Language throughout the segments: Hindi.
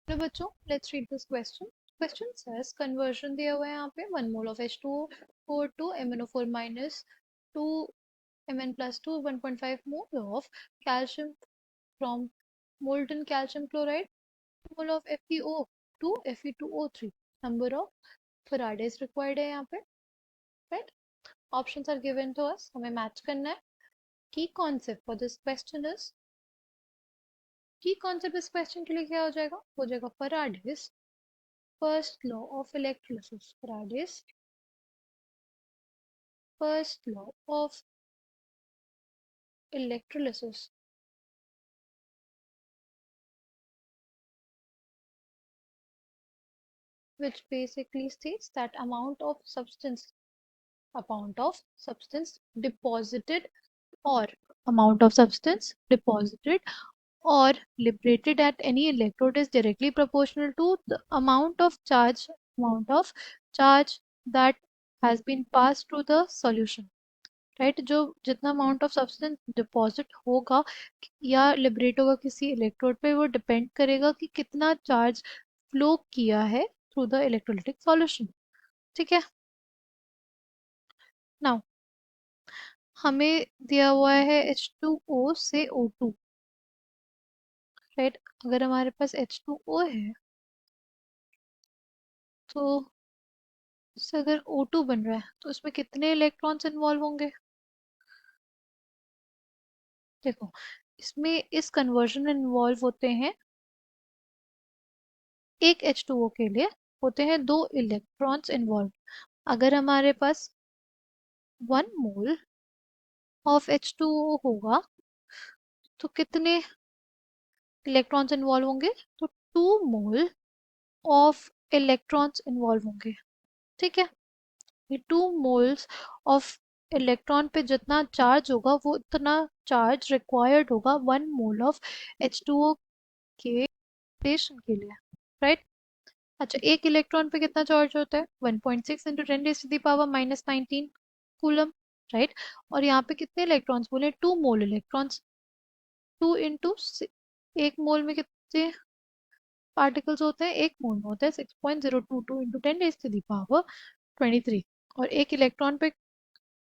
तो बच्चों let's read this question. Question says conversion दिया हुआ है यहाँ पे 1 mole of H2O to MnO4 minus 2 Mn plus 2 1.5 mole of calcium from molten calcium chloride, mole of FeO to Fe2O3. number of Faradays required है यहाँ पे, right? Options are given to us, हमें मैच करना है. Key concept for this question is, की कॉन्सेप्ट इस क्वेश्चन के लिए क्या हो जाएगा Faraday's first law of electrolysis. Faraday's first law of electrolysis. Which basically states that amount of substance deposited or amount of substance deposited or liberated at any electrode is directly proportional to the amount of charge that has been passed through the solution. Right जो जितना अमाउंट ऑफ सब्सटेंस डिपॉजिट होगा या लिबरेट होगा किसी इलेक्ट्रोड पे, वो डिपेंड करेगा कि कितना चार्ज फ्लो किया है थ्रू द इलेक्ट्रोलिटिक सॉल्यूशन. ठीक है. नाउ हमें दिया हुआ है H2O से O2, राइट. अगर हमारे पास H2O है तो इससे अगर O2 बन रहा है तो इसमें कितने इलेक्ट्रॉन्स इन्वॉल्व होंगे. देखो इसमें इस कन्वर्जन में इन्वॉल्व होते हैं, एक H2O के लिए होते हैं 2 इलेक्ट्रॉन्स इन्वॉल्व. अगर हमारे पास 1 मोल ऑफ H2O होगा तो कितने इलेक्ट्रॉन्स इन्वॉल्व होंगे, तो 2 मोल ऑफ इलेक्ट्रॉन्स इन्वॉल्व होंगे. ठीक है. ये 2 मोल्स ऑफ इलेक्ट्रॉन पे जितना चार्ज होगा वो उतना चार्ज रिक्वायर्ड होगा 1 मोल ऑफ H2O के स्टेशन के लिए, राइट. अच्छा, एक इलेक्ट्रॉन पे कितना चार्ज होता है 1.6 इंटू 10⁻⁻⁹ कूलम, राइट. और यहाँ पे कितने इलेक्ट्रॉन्स बोले, 2 मोल इलेक्ट्रॉन्स. 2 इंटू एक मोल में कितने पार्टिकल्स होते हैं, एक मोल में होता है 6.022 इंटू 10⁻23. और एक इलेक्ट्रॉन पे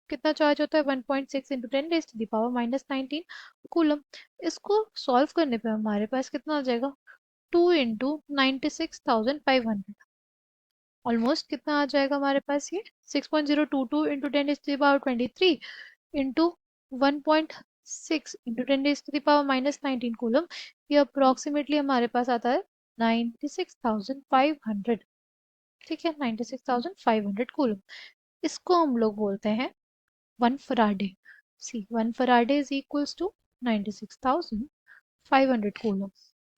कितना चार्ज होता है 1.6 इंटू 10⁻⁻⁹ कूलम. इसको सॉल्व करने पे हमारे पास कितना आ जाएगा, 2 इंटू 96,500. ऑलमोस्ट कितना आ जाएगा हमारे पास, ये 6.022 इंटू 10⁻23 इंटू 1.6 इंटू 10⁻⁻⁹ कूलम. ये अप्रोक्सीमेटली हमारे पास आता है 96,500. ठीक है, 96,500 कूलम. इसको हम लोग बोलते हैं 1 faraday. See 1 faraday is equals to 96,500 coulomb.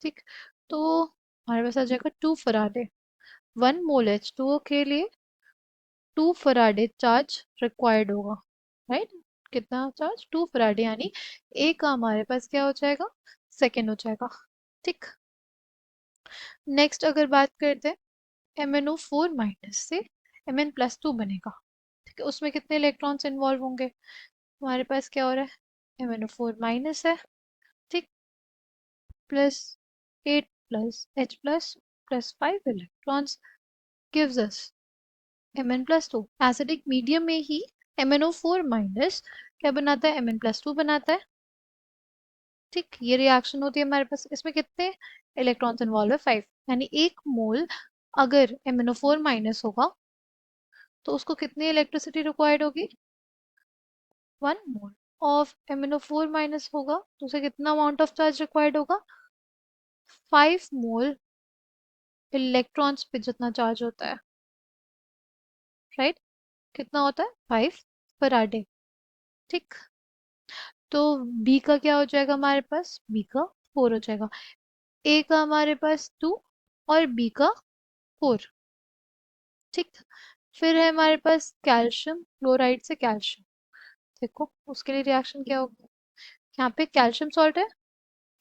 ठीक. तो हमारे पास आ जाएगा 2 फराडे. 1 मोल H2O के लिए 2 फराडे चार्ज रिक्वायर्ड होगा, राइट. कितना चार्ज, 2 फराडे, यानी ए का हमारे पास क्या हो जाएगा, सेकेंड हो जाएगा. ठीक. नेक्स्ट अगर बात करते हैं MnO4 माइनस से Mn+2 बनेगा. ठीक है, उसमें कितने इलेक्ट्रॉन्स इन्वॉल्व होंगे, हमारे पास क्या हो रहा है MnO4 माइनस है, ठीक, plus 8 plus H plus 5 electrons gives us Mn+2. Acidic medium में ही MnO4 माइनस क्या बनाता है, Mn+2 बनाता है. ठीक, ये रिएक्शन होती है हमारे पास. इसमें कितने इलेक्ट्रॉन्स इन्वॉल्व है, 5. यानी एक मोल अगर MnO4 माइनस होगा तो उसको कितनी इलेक्ट्रिसिटी रिक्वायर्ड होगी, 1 मोल ऑफ MnO4 माइनस होगा तो उसे कितना अमाउंट ऑफ चार्ज रिक्वायर्ड होगा, 5 मोल इलेक्ट्रॉन्स पे जितना चार्ज होता है, राइट. कितना होता है 5 फराडे. ठीक. तो बी का क्या हो जाएगा हमारे पास, बी का 4 हो जाएगा. ए का हमारे पास 2 और बी का 4. ठीक. फिर है हमारे पास कैल्शियम क्लोराइड से कैल्शियम. देखो उसके लिए रिएक्शन क्या होगा, यहाँ पे कैल्शियम सॉल्ट है,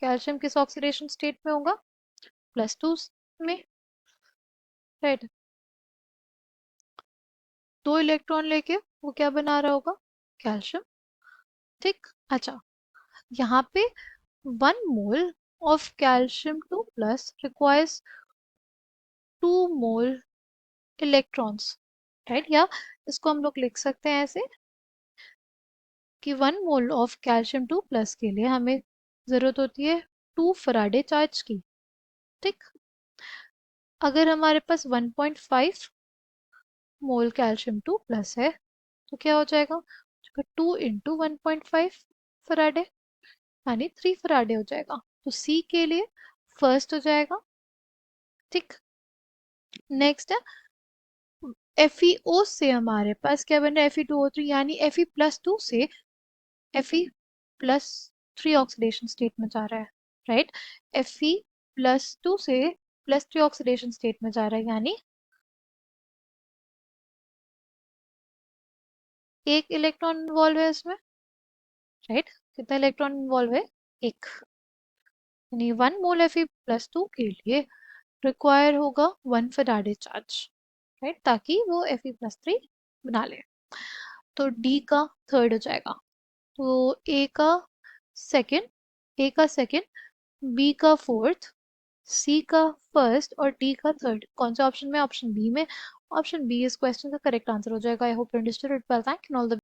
कैल्शियम किस ऑक्सीडेशन स्टेट में होगा, +2 में, राइट. 2 इलेक्ट्रॉन लेके वो क्या बना रहा होगा, कैल्शियम. ठीक. अच्छा, यहाँ पे 1 mole of calcium 2 plus requires mole electrons, right? या इसको हम लोग लिख सकते हैं ऐसे कि 1 मोल ऑफ कैल्शियम 2 प्लस के लिए हमें ज़रूरत होती है 2 फराडे चार्ज की, ठीक? अगर हमारे पास 1.5 मोल कैल्शियम 2 प्लस है तो क्या हो जाएगा? 2 × 1.5 फराडे यानी 3 फराडे हो जाएगा। तो सी के लिए फर्स्ट हो जाएगा, ठीक। नेक्स्ट है FeO से हमारे पास क्या बन रहा है? Fe2O3 यानी Fe+2 से Fe+3 ऑक्सीडेशन स्टेट में जा रहा है, राइट? Fe+2 से +3 ऑक्सीडेशन स्टेट में जा रहा है यानी एक इलेक्ट्रॉन इन्वॉल्व है इसमें, राइट? कितना इलेक्ट्रॉन इन्वॉल्व है? एक। यानी 1 मोल Fe+2 के लिए रिक्वायर होगा 1 फराडे चार्ज, राइट? ताकि वो Fe+3 बना ले। तो डी का थर्ड हो जाएगा। तो ए का सेकंड, बी का फोर्थ, सी का फर्स्ट और डी का थर्ड। कौन सा ऑप्शन में? ऑप्शन बी में। ऑप्शन बी इस क्वेश्चन का करेक्ट आंसर हो जाएगा। I hope you understood it well. Thank you all the